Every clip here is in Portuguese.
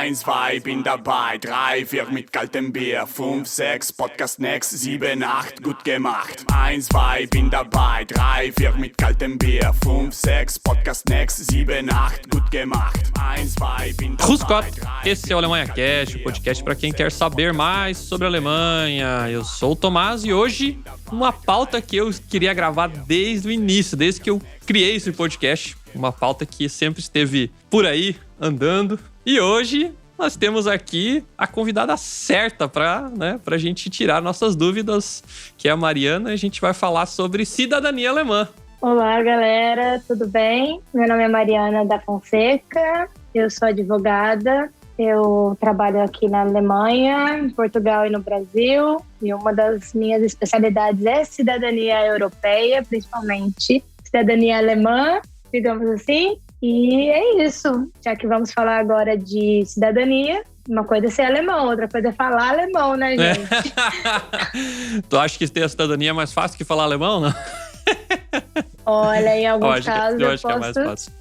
1, 2, bin dabei, 3, 4 mit kaltem Bier, 5, 6, Podcast next, 7, 8, gut gemacht. 1, 2, bin dabei, 3, 4 mit kaltem Bier, 5, 6, Podcast next, 7, 8, gut gemacht. 1, 2, bin dabei. Grüß Gott, esse é o Alemanha Cast, o podcast para quem quer saber mais sobre a Alemanha. Eu sou o Tomás e hoje uma pauta que eu queria gravar desde o início, desde que eu criei esse podcast. Uma pauta que sempre esteve por aí, andando. E hoje nós temos aqui a convidada certa para a gente tirar nossas dúvidas, que é a Mariana. A gente vai falar sobre cidadania alemã. Olá, galera, tudo bem? Meu nome é Mariana da Fonseca, eu sou advogada, eu trabalho aqui na Alemanha, em Portugal e no Brasil, e uma das minhas especialidades é cidadania europeia, principalmente cidadania alemã, digamos assim, e é isso. Já que vamos falar agora de cidadania, uma coisa é ser alemão, outra coisa é falar alemão, né, gente? Tu acha que ter a cidadania é mais fácil que falar alemão, não? Olha, em alguns casos eu acho que é mais fácil.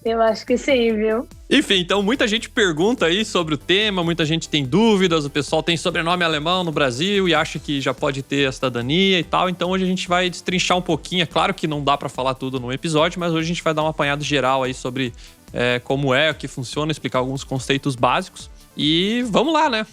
Eu acho que sim, viu? Enfim, então muita gente pergunta aí sobre o tema, muita gente tem dúvidas, o pessoal tem sobrenome alemão no Brasil e acha que já pode ter a cidadania e tal, então hoje a gente vai destrinchar um pouquinho. É claro que não dá pra falar tudo num episódio, mas hoje a gente vai dar um apanhado geral aí sobre como é, o que funciona, explicar alguns conceitos básicos e vamos lá, né?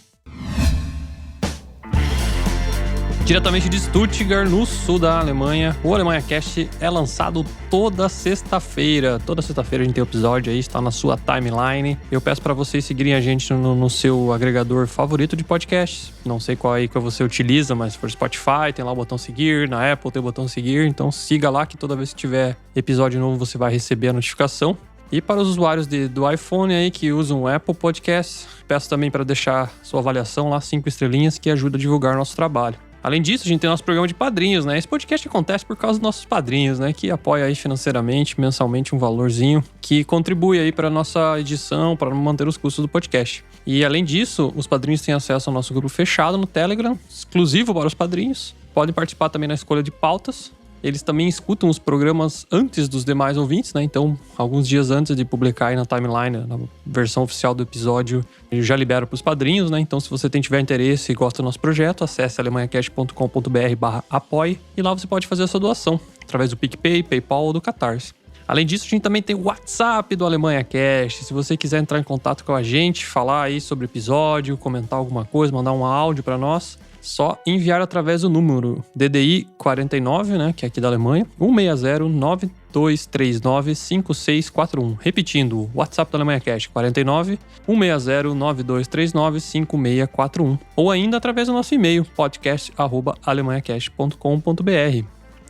Diretamente de Stuttgart, no sul da Alemanha, o Alemanha Cast é lançado toda sexta-feira. Toda sexta-feira a gente tem um episódio aí, está na sua timeline. Eu peço para vocês seguirem a gente no seu agregador favorito de podcasts. Não sei qual aí que você utiliza, mas se for Spotify, tem lá o botão seguir, na Apple tem o botão seguir. Então siga lá que toda vez que tiver episódio novo você vai receber a notificação. E para os usuários do iPhone aí que usam o Apple Podcasts, peço também para deixar sua avaliação lá, 5 estrelinhas, que ajuda a divulgar o nosso trabalho. Além disso, a gente tem nosso programa de padrinhos, né? Esse podcast acontece por causa dos nossos padrinhos, né? Que apoia aí financeiramente, mensalmente, um valorzinho que contribui aí para nossa edição, para manter os custos do podcast. E além disso, os padrinhos têm acesso ao nosso grupo fechado no Telegram, exclusivo para os padrinhos. Podem participar também na escolha de pautas. Eles também escutam os programas antes dos demais ouvintes, né? Então, alguns dias antes de publicar aí na timeline, na versão oficial do episódio, eu já libero para os padrinhos, né? Então, se você tiver interesse e gosta do nosso projeto, acesse alemanhacast.com.br/apoie e lá você pode fazer a sua doação, através do PicPay, PayPal ou do Catarse. Além disso, a gente também tem o WhatsApp do Alemanha Cast. Se você quiser entrar em contato com a gente, falar aí sobre o episódio, comentar alguma coisa, mandar um áudio para nós, só enviar através do número DDI 49, né, que é aqui da Alemanha, 160-9239-5641. Repetindo, o WhatsApp do Alemanha Cast, 49 160-9239-5641. Ou ainda através do nosso e-mail, podcast@alemanhacast.com.br.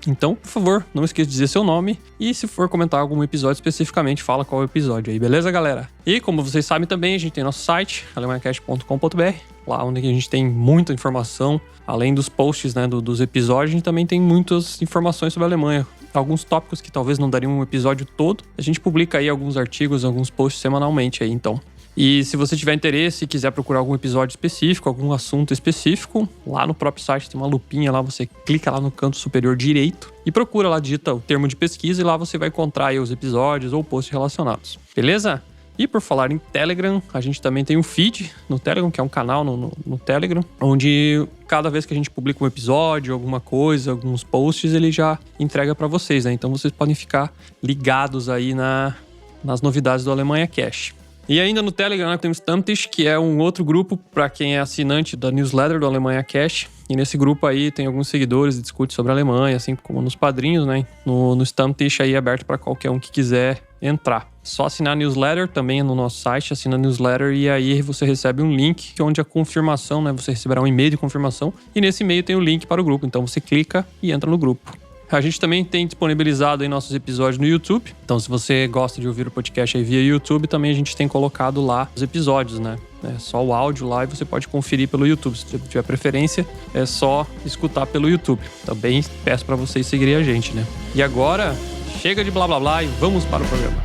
Então, por favor, não esqueça de dizer seu nome e se for comentar algum episódio especificamente, fala qual é o episódio aí, beleza, galera? E como vocês sabem também, a gente tem nosso site, alemanhacast.com.br, lá onde a gente tem muita informação, além dos posts, né, dos episódios, a gente também tem muitas informações sobre a Alemanha. Alguns tópicos que talvez não dariam um episódio todo, a gente publica aí alguns artigos, alguns posts semanalmente aí, então. E se você tiver interesse e quiser procurar algum episódio específico, algum assunto específico, lá no próprio site tem uma lupinha lá, você clica lá no canto superior direito e procura lá, digita o termo de pesquisa e lá você vai encontrar aí os episódios ou posts relacionados. Beleza? E por falar em Telegram, a gente também tem um feed no Telegram, que é um canal no Telegram, onde cada vez que a gente publica um episódio, alguma coisa, alguns posts, ele já entrega para vocês, né? Então vocês podem ficar ligados aí nas novidades do Alemanha Cast. E ainda no Telegram, né, temos Stammtisch, que é um outro grupo para quem é assinante da newsletter do Alemanha Cast. E nesse grupo aí tem alguns seguidores e discute sobre a Alemanha, assim como nos padrinhos, né? No Stammtisch aí é aberto para qualquer um que quiser entrar. Só assinar a newsletter, também no nosso site, assina a newsletter e aí você recebe um link onde a confirmação, né? Você receberá um e-mail de confirmação e nesse e-mail tem o link para o grupo. Então você clica e entra no grupo. A gente também tem disponibilizado aí nossos episódios no YouTube. Então, se você gosta de ouvir o podcast aí via YouTube, também a gente tem colocado lá os episódios, né? É só o áudio lá e você pode conferir pelo YouTube. Se tiver preferência, é só escutar pelo YouTube. Também peço para vocês seguirem a gente, né? E agora, chega de blá blá blá e vamos para o programa.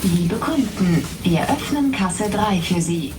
Liebe Kunden, wir öffnen Kasse 3 für Sie.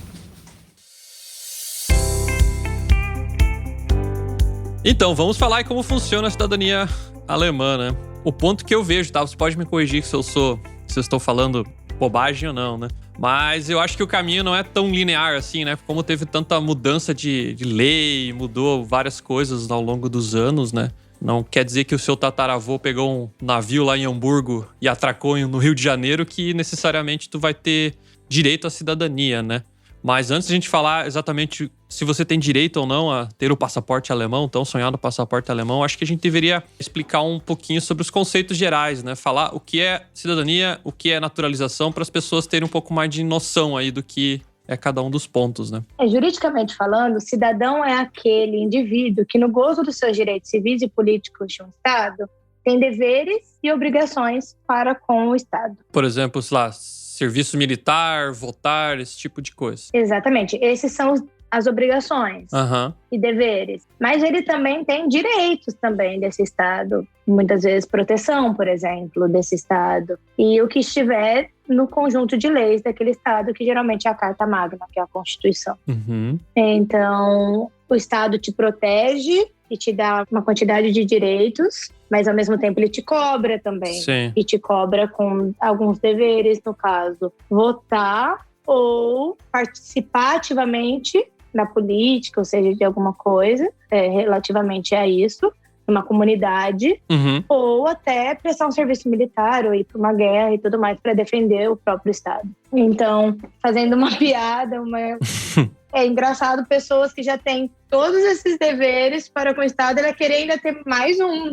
Então, vamos falar aí como funciona a cidadania alemã, né? O ponto que eu vejo, tá? Você pode me corrigir se eu estou falando bobagem ou não, né? Mas eu acho que o caminho não é tão linear assim, né? Como teve tanta mudança de lei, mudou várias coisas ao longo dos anos, né? Não quer dizer que o seu tataravô pegou um navio lá em Hamburgo e atracou no Rio de Janeiro que necessariamente tu vai ter direito à cidadania, né? Mas antes de a gente falar exatamente se você tem direito ou não a ter o passaporte alemão, tão sonhado passaporte alemão, acho que a gente deveria explicar um pouquinho sobre os conceitos gerais, né? Falar o que é cidadania, o que é naturalização, para as pessoas terem um pouco mais de noção aí do que é cada um dos pontos, né? Juridicamente falando, cidadão é aquele indivíduo que, no gozo dos seus direitos civis e políticos de um Estado, tem deveres e obrigações para com o Estado. Por exemplo, sei lá, serviço militar, votar, esse tipo de coisa. Exatamente. Esses são as obrigações e deveres. Mas ele também tem direitos também desse Estado. Muitas vezes proteção, por exemplo, desse Estado. E o que estiver no conjunto de leis daquele Estado, que geralmente é a Carta Magna, que é a Constituição. Então, o Estado te protege e te dá uma quantidade de direitos, mas ao mesmo tempo ele te cobra também. Sim. E te cobra com alguns deveres, no caso, votar ou participar ativamente na política, ou seja, de alguma coisa relativamente a isso, numa comunidade, ou até prestar um serviço militar, ou ir para uma guerra e tudo mais para defender o próprio Estado. Então, fazendo uma piada, é engraçado pessoas que já têm todos esses deveres para com o Estado, ela querer ainda ter mais um,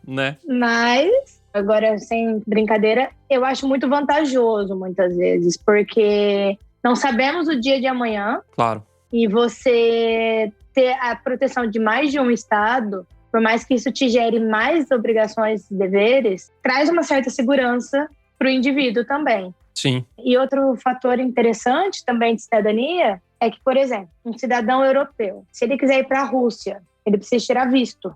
né? Mas, agora, sem brincadeira, eu acho muito vantajoso, muitas vezes, porque não sabemos o dia de amanhã. Claro. E você ter a proteção de mais de um Estado, por mais que isso te gere mais obrigações e deveres, traz uma certa segurança para o indivíduo também. Sim. E outro fator interessante também de cidadania é que, por exemplo, um cidadão europeu, se ele quiser ir para a Rússia, ele precisa tirar visto.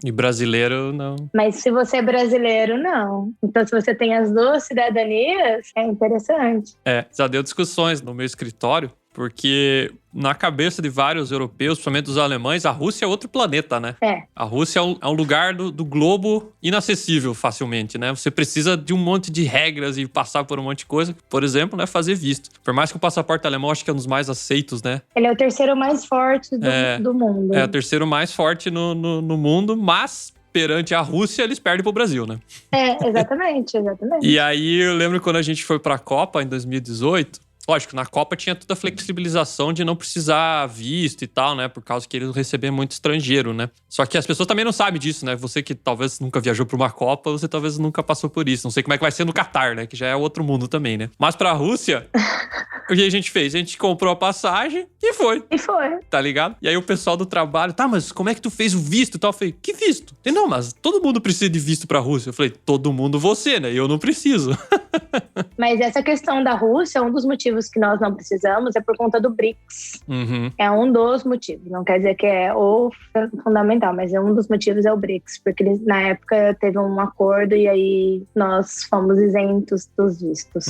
E brasileiro, não. Mas se você é brasileiro, não. Então, se você tem as duas cidadanias, é interessante. Já deu discussões no meu escritório, porque na cabeça de vários europeus, principalmente dos alemães, a Rússia é outro planeta, né? A Rússia é um lugar do globo inacessível facilmente, né? Você precisa de um monte de regras e passar por um monte de coisa. Por exemplo, né, fazer visto. Por mais que o passaporte alemão acho que é um dos mais aceitos, né? Ele é o terceiro mais forte do mundo. É o terceiro mais forte no mundo, mas perante a Rússia, eles perdem pro Brasil, né? Exatamente. E aí, eu lembro quando a gente foi pra Copa, em 2018... Lógico, na Copa tinha toda a flexibilização de não precisar visto e tal, né? Por causa que eles recebem muito estrangeiro, né? Só que as pessoas também não sabem disso, né? Você que talvez nunca viajou para uma Copa, você talvez nunca passou por isso. Não sei como é que vai ser no Catar, né? Que já é outro mundo também, né? Mas pra Rússia, o que a gente fez? A gente comprou a passagem e foi. Tá ligado? E aí o pessoal do trabalho, tá, mas como é que tu fez o visto e tal? Eu falei, que visto? Não, mas todo mundo precisa de visto pra Rússia. Eu falei, todo mundo você, né? Eu não preciso. Mas essa questão da Rússia, um dos motivos que nós não precisamos é por conta do BRICS. É um dos motivos. Não quer dizer que é o fundamental, mas um dos motivos é o BRICS. Porque eles, na época, teve um acordo e aí nós fomos isentos dos vistos.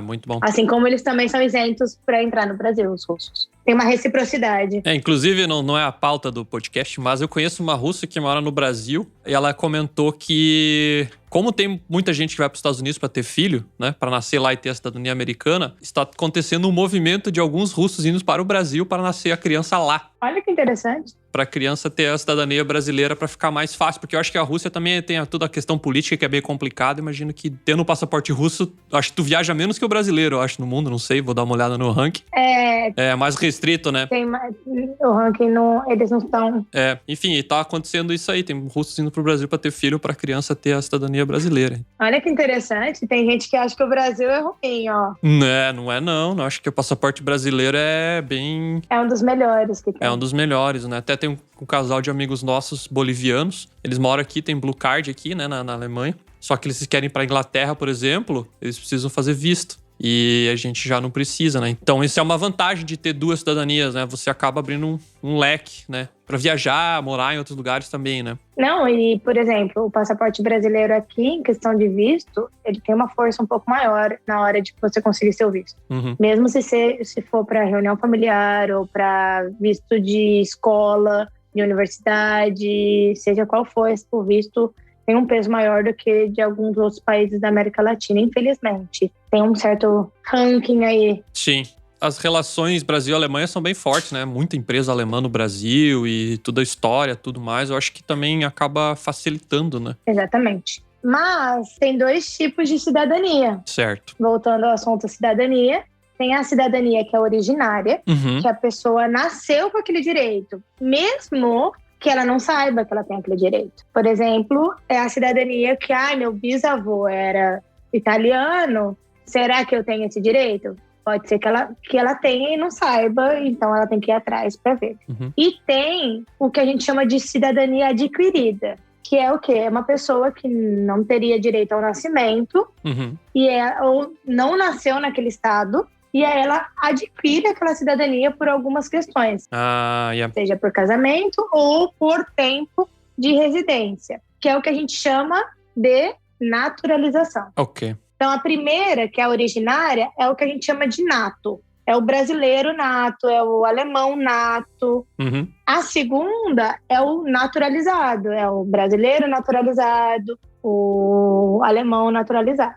Muito bom. Assim como eles também são isentos para entrar no Brasil, os russos. Tem uma reciprocidade. Inclusive, não é a pauta do podcast, mas eu conheço uma russa que mora no Brasil e ela comentou que, como tem muita gente que vai para os Estados Unidos para ter filho, né, para nascer lá e ter a cidadania americana, está acontecendo um movimento de alguns russos indo para o Brasil para nascer a criança lá. Olha que interessante. Para a criança ter a cidadania brasileira para ficar mais fácil, porque eu acho que a Rússia também tem toda a questão política que é bem complicada. Imagino que tendo o passaporte russo, acho que tu viaja menos que o brasileiro, eu acho, no mundo, não sei, vou dar uma olhada no ranking. É mais restrito, né? Tem mais, o ranking eles não estão... Enfim, e tá acontecendo isso aí, tem russos indo pro Brasil para ter filho, para a criança ter a cidadania brasileira. Olha que interessante, tem gente que acha que o Brasil é ruim, ó. Não é não, acho que o passaporte brasileiro é bem... É um dos melhores que tem. É um dos melhores, né? Até tem um casal de amigos nossos bolivianos, eles moram aqui, tem Blue Card aqui, né, na Alemanha. Só que eles querem ir pra Inglaterra, por exemplo, eles precisam fazer visto. E a gente já não precisa, né? Então, isso é uma vantagem de ter duas cidadanias, né? Você acaba abrindo um leque, né? Pra viajar, morar em outros lugares também, né? Não, e, por exemplo, o passaporte brasileiro aqui, em questão de visto, ele tem uma força um pouco maior na hora de você conseguir seu visto. Mesmo se for para reunião familiar ou para visto de escola, de universidade, seja qual for o visto, tem um peso maior do que de alguns outros países da América Latina, infelizmente. Tem um certo ranking aí. Sim. As relações Brasil-Alemanha são bem fortes, né? Muita empresa alemã no Brasil e toda a história, tudo mais. Eu acho que também acaba facilitando, né? Exatamente. Mas tem 2 tipos de cidadania. Certo. Voltando ao assunto cidadania, tem a cidadania que é originária, que a pessoa nasceu com aquele direito, mesmo que ela não saiba que ela tem aquele direito. Por exemplo, é a cidadania que, meu bisavô era italiano, será que eu tenho esse direito? Pode ser que ela tenha e não saiba, então ela tem que ir atrás para ver. E tem o que a gente chama de cidadania adquirida, que é o quê? É uma pessoa que não teria direito ao nascimento ou não nasceu naquele estado, e aí ela adquire aquela cidadania por algumas questões. Seja por casamento ou por tempo de residência, que é o que a gente chama de naturalização. Ok. Então, a primeira, que é a originária, é o que a gente chama de nato. É o brasileiro nato, é o alemão nato. A segunda é o naturalizado, é o brasileiro naturalizado, o alemão naturalizado.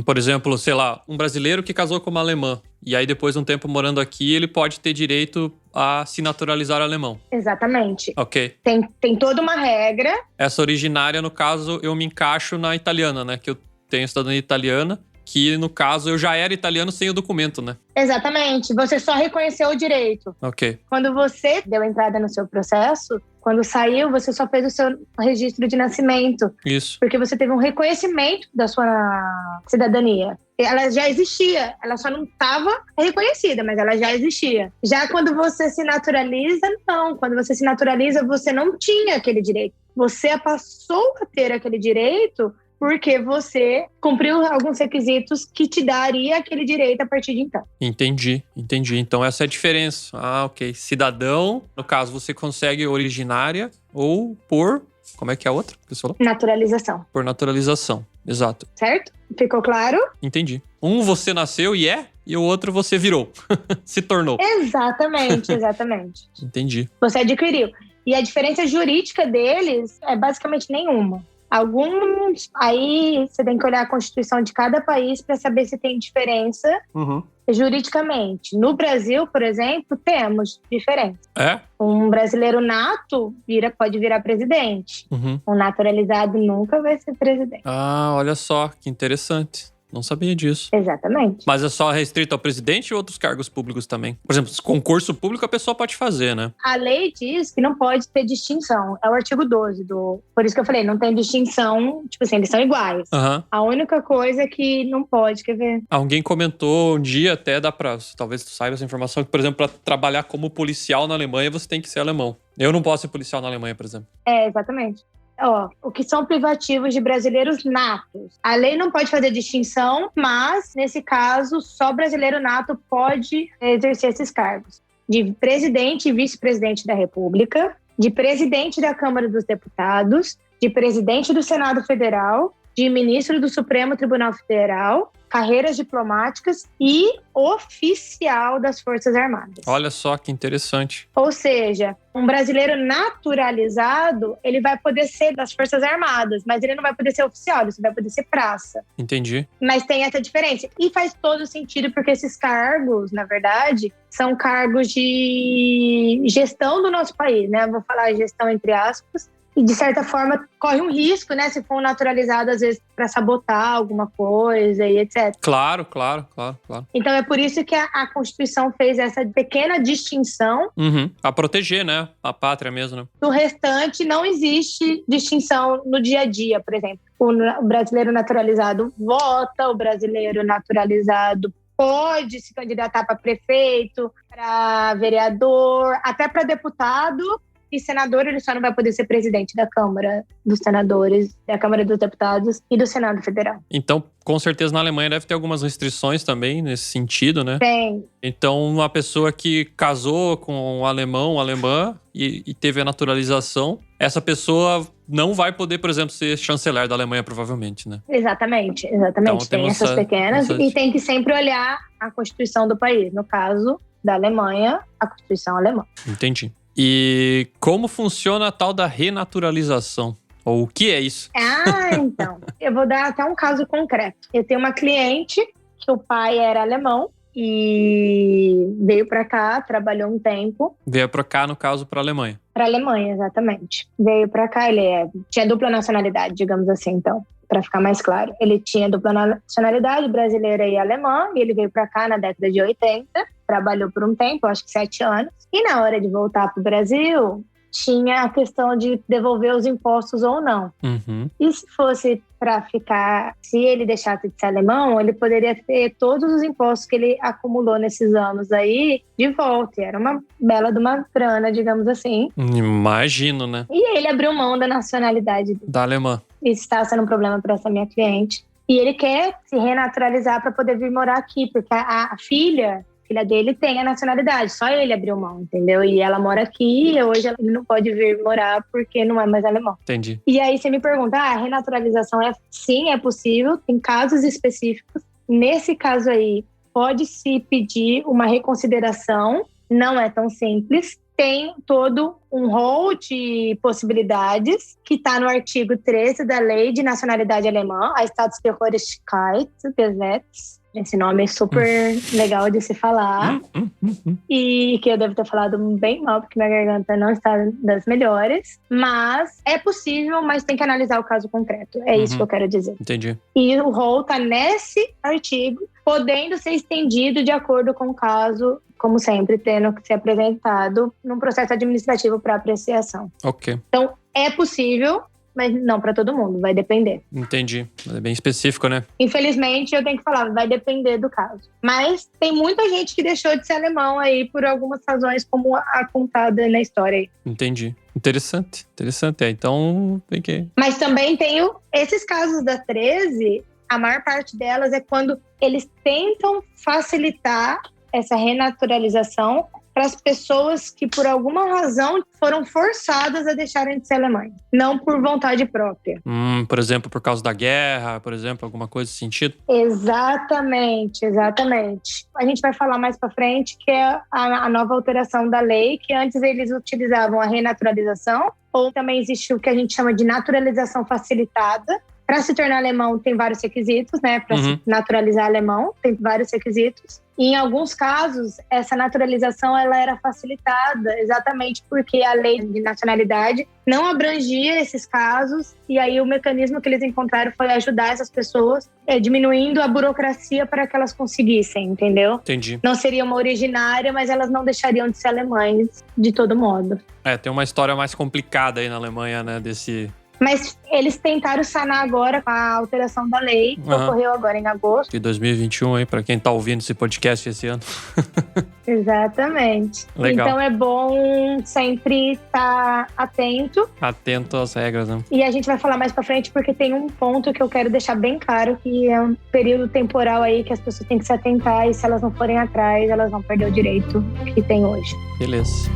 Por exemplo, sei lá, um brasileiro que casou com uma alemã e aí depois de um tempo morando aqui, ele pode ter direito a se naturalizar alemão. Exatamente. Ok. Tem toda uma regra. Essa originária, no caso, eu me encaixo na italiana, né? Que eu tenho cidadania italiana, que no caso eu já era italiano sem o documento, né? Exatamente. Você só reconheceu o direito. Ok. Quando você deu entrada no seu processo, quando saiu, você só fez o seu registro de nascimento. Isso. Porque você teve um reconhecimento da sua cidadania. Ela já existia, ela só não estava reconhecida, mas ela já existia. Já quando você se naturaliza, não. Quando você se naturaliza, você não tinha aquele direito. Você passou a ter aquele direito porque você cumpriu alguns requisitos que te daria aquele direito a partir de então. Entendi. Então essa é a diferença. Ok. Cidadão, no caso, você consegue originária ou por... Como é que é a outra que você falou? Naturalização. Por naturalização, exato. Certo? Ficou claro? Entendi. Um você nasceu e o outro você virou. Se tornou. Exatamente. Entendi. Você adquiriu. E a diferença jurídica deles é basicamente nenhuma. Alguns, aí você tem que olhar a Constituição de cada país para saber se tem diferença juridicamente. No Brasil, por exemplo, temos diferença. Um brasileiro nato pode virar presidente. Um naturalizado nunca vai ser presidente. Olha só, que interessante. Não sabia disso. Exatamente. Mas é só restrito ao presidente ou outros cargos públicos também? Por exemplo, concurso público a pessoa pode fazer, né? A lei diz que não pode ter distinção. É o artigo 12 do... Por isso que eu falei, não tem distinção. Tipo assim, eles são iguais. A única coisa é que não pode, quer ver? Alguém comentou um dia, até dá pra... Talvez tu saiba essa informação, que, por exemplo, pra trabalhar como policial na Alemanha, você tem que ser alemão. Eu não posso ser policial na Alemanha, por exemplo. Exatamente. O que são privativos de brasileiros natos. A lei não pode fazer distinção, mas, nesse caso, só brasileiro nato pode exercer esses cargos. De presidente e vice-presidente da República, de presidente da Câmara dos Deputados, de presidente do Senado Federal, de ministro do Supremo Tribunal Federal, carreiras diplomáticas e oficial das Forças Armadas. Olha só que interessante. Ou seja, um brasileiro naturalizado, ele vai poder ser das Forças Armadas, mas ele não vai poder ser oficial, ele só vai poder ser praça. Entendi. Mas tem essa diferença. E faz todo sentido, porque esses cargos, na verdade, são cargos de gestão do nosso país, né? Vou falar gestão entre aspas. E, de certa forma, corre um risco, né? Se for naturalizado, às vezes, para sabotar alguma coisa e etc. Claro. Então, é por isso que a Constituição fez essa pequena distinção. A proteger, né? A pátria mesmo, né? No restante, não existe distinção no dia a dia, por exemplo. O brasileiro naturalizado vota, o brasileiro naturalizado pode se candidatar para prefeito, para vereador, até para deputado. E senador, ele só não vai poder ser presidente da Câmara dos Senadores, da Câmara dos Deputados e do Senado Federal. Então, com certeza, na Alemanha deve ter algumas restrições também nesse sentido, né? Tem. Então, uma pessoa que casou com um alemão, uma alemã e teve a naturalização, essa pessoa não vai poder, por exemplo, ser chanceler da Alemanha, provavelmente, né? Exatamente. Então, tem essas pequenas e tem que sempre olhar a Constituição do país. No caso da Alemanha, a Constituição alemã. Entendi. E como funciona a tal da renaturalização? Ou o que é isso? Então. Eu vou dar até um caso concreto. Eu tenho uma cliente que o pai era alemão e veio para cá, trabalhou um tempo. Veio pra cá, no caso, pra Alemanha. Para Alemanha, exatamente. Veio para cá, tinha dupla nacionalidade, digamos assim, então, para ficar mais claro. Ele tinha dupla nacionalidade, brasileira e alemã, e ele veio para cá na década de 80, trabalhou por um tempo, acho que 7 anos. E na hora de voltar para o Brasil, tinha a questão de devolver os impostos ou não. Uhum. E se fosse para ficar, se ele deixasse de ser alemão, ele poderia ter todos os impostos que ele acumulou nesses anos aí de volta. E era uma bela de uma grana, digamos assim. Imagino, né? E ele abriu mão da nacionalidade dele. Da alemã. Isso está sendo um problema para essa minha cliente. E ele quer se renaturalizar para poder vir morar aqui, porque a filha dele tem a nacionalidade, só ele abriu mão, entendeu? E ela mora aqui e hoje ele não pode vir morar porque não é mais alemão. Entendi. E aí você me pergunta, a renaturalização sim, é possível, tem casos específicos. Nesse caso aí, pode-se pedir uma reconsideração, não é tão simples. Tem todo um rol de possibilidades que está no artigo 13 da Lei de Nacionalidade Alemã, a Staatsangehörigkeit Gesetz. Esse nome é super legal de se falar. E que eu devo ter falado bem mal, porque minha garganta não está das melhores. Mas é possível, mas tem que analisar o caso concreto. É isso que eu quero dizer. Entendi. E o rol está nesse artigo, podendo ser estendido de acordo com o caso, como sempre, tendo que ser apresentado num processo administrativo para apreciação. Ok. Então, é possível, mas não para todo mundo, vai depender. Entendi. É bem específico, né? Infelizmente, eu tenho que falar, vai depender do caso. Mas tem muita gente que deixou de ser alemão aí por algumas razões, como a contada na história aí. Entendi. Interessante. Então, tem que... Mas também tenho esses casos da 13, a maior parte delas é quando eles tentam facilitar essa renaturalização para as pessoas que, por alguma razão, foram forçadas a deixarem de ser alemães. Não por vontade própria. Por exemplo, por causa da guerra, por exemplo, alguma coisa nesse sentido? Exatamente. A gente vai falar mais para frente que é a nova alteração da lei, que antes eles utilizavam a renaturalização, ou também existe o que a gente chama de naturalização facilitada. Para se tornar alemão tem vários requisitos, né? Para se naturalizar alemão tem vários requisitos. E em alguns casos, essa naturalização ela era facilitada exatamente porque a lei de nacionalidade não abrangia esses casos. E aí o mecanismo que eles encontraram foi ajudar essas pessoas, diminuindo a burocracia para que elas conseguissem, entendeu? Entendi. Não seria uma originária, mas elas não deixariam de ser alemães de todo modo. Tem uma história mais complicada aí na Alemanha, né? Mas eles tentaram sanar agora com a alteração da lei, que ocorreu agora em agosto. De 2021 aí, pra quem tá ouvindo esse podcast esse ano. Exatamente. Legal. Então é bom sempre estar atento. Atento às regras, né? E a gente vai falar mais pra frente, porque tem um ponto que eu quero deixar bem claro, que é um período temporal aí que as pessoas têm que se atentar, e se elas não forem atrás, elas vão perder o direito que tem hoje. Beleza.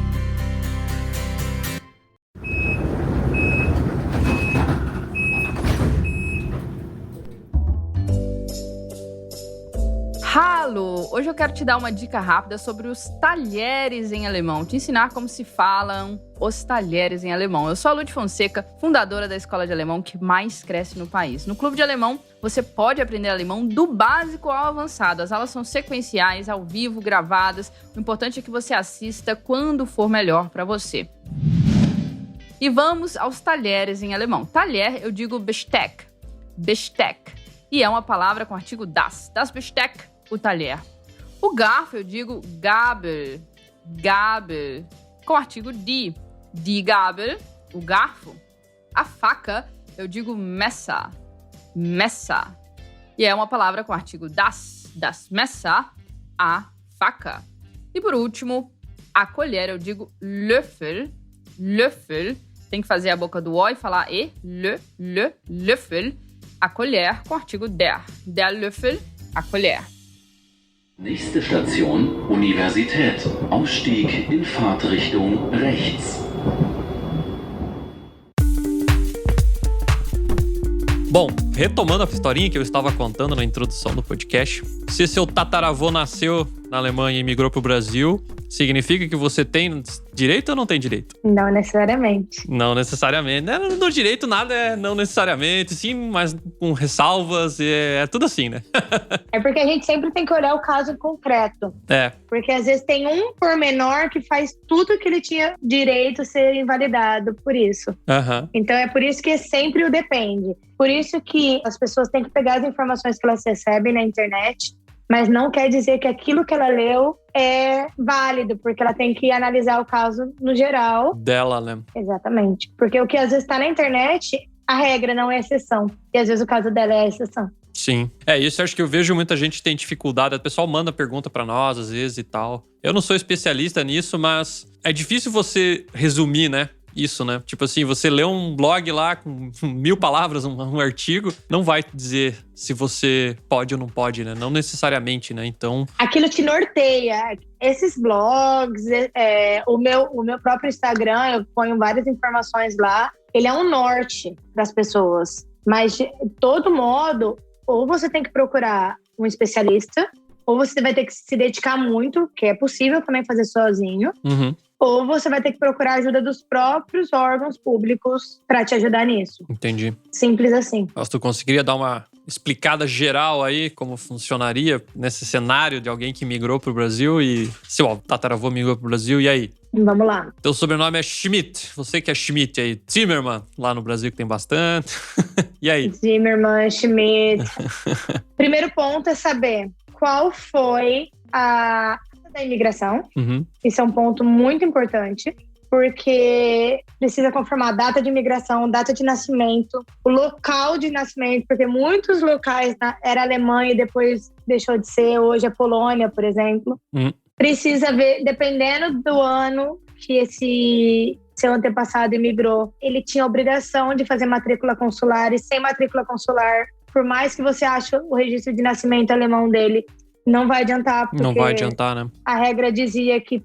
Alô! Hoje eu quero te dar uma dica rápida sobre os talheres em alemão, te ensinar como se falam os talheres em alemão. Eu sou a Lud Fonseca, fundadora da escola de alemão que mais cresce no país. No Clube de Alemão, você pode aprender alemão do básico ao avançado. As aulas são sequenciais, ao vivo, gravadas. O importante é que você assista quando for melhor para você. E vamos aos talheres em alemão. Talher, eu digo Besteck. Besteck. E é uma palavra com o artigo das. Das Besteck, o talher. O garfo, eu digo Gabel. Gabel. Com o artigo die. Die Gabel, o garfo. A faca, eu digo Messer. Messer. E é uma palavra com o artigo das. Das Messer, a faca. E por último, a colher, eu digo Löffel. Löffel. Tem que fazer a boca do O e falar E. Löffel. A colher com o artigo der. Der Löffel, a colher. Nächste Station, Universität. Ausstieg in Fahrtrichtung rechts. Bom, retomando a historinha que eu estava contando na introdução do podcast, se seu tataravô nasceu na Alemanha e migrou pro Brasil, significa que você tem direito ou não tem direito? Não necessariamente. Não necessariamente. No direito nada é não necessariamente, sim, mas com ressalvas, é tudo assim, né? É porque a gente sempre tem que olhar o caso concreto. É. Porque às vezes tem um pormenor que faz tudo que ele tinha direito ser invalidado por isso. Aham. Então é por isso que sempre o depende. Por isso que as pessoas têm que pegar as informações que elas recebem na internet, mas não quer dizer que aquilo que ela leu é válido, porque ela tem que analisar o caso no geral. Dela, né? Exatamente. Porque o que às vezes está na internet, a regra não é exceção. E às vezes o caso dela é a exceção. Sim. Isso eu acho que eu vejo muita gente que tem dificuldade. O pessoal manda pergunta pra nós, às vezes, e tal. Eu não sou especialista nisso, mas é difícil você resumir, né? Isso, né? Tipo assim, você lê um blog lá com 1000 palavras, um artigo, não vai dizer se você pode ou não pode, né? Não necessariamente, né? Então... Aquilo te norteia. Esses blogs, o meu próprio Instagram, eu ponho várias informações lá. Ele é um norte para as pessoas. Mas, de todo modo, ou você tem que procurar um especialista, ou você vai ter que se dedicar muito, que é possível também fazer sozinho. Uhum. Ou você vai ter que procurar a ajuda dos próprios órgãos públicos para te ajudar nisso. Entendi. Simples assim. Nossa, tu conseguiria dar uma explicada geral aí como funcionaria nesse cenário de alguém que migrou pro Brasil e seu tataravô migrou pro Brasil, e aí? Vamos lá. Teu sobrenome é Schmidt. Você que é Schmidt aí. Zimmermann, lá no Brasil que tem bastante. E aí? Zimmermann, Schmidt. Primeiro ponto é saber qual foi a da imigração. Uhum. Isso é um ponto muito importante, porque precisa confirmar a data de imigração, data de nascimento, o local de nascimento, porque muitos locais era Alemanha e depois deixou de ser, hoje é Polônia, por exemplo. Precisa ver, dependendo do ano que esse seu antepassado imigrou, ele tinha a obrigação de fazer matrícula consular, e sem matrícula consular, por mais que você ache o registro de nascimento alemão dele, não vai adiantar, porque não vai adiantar, né? A regra dizia que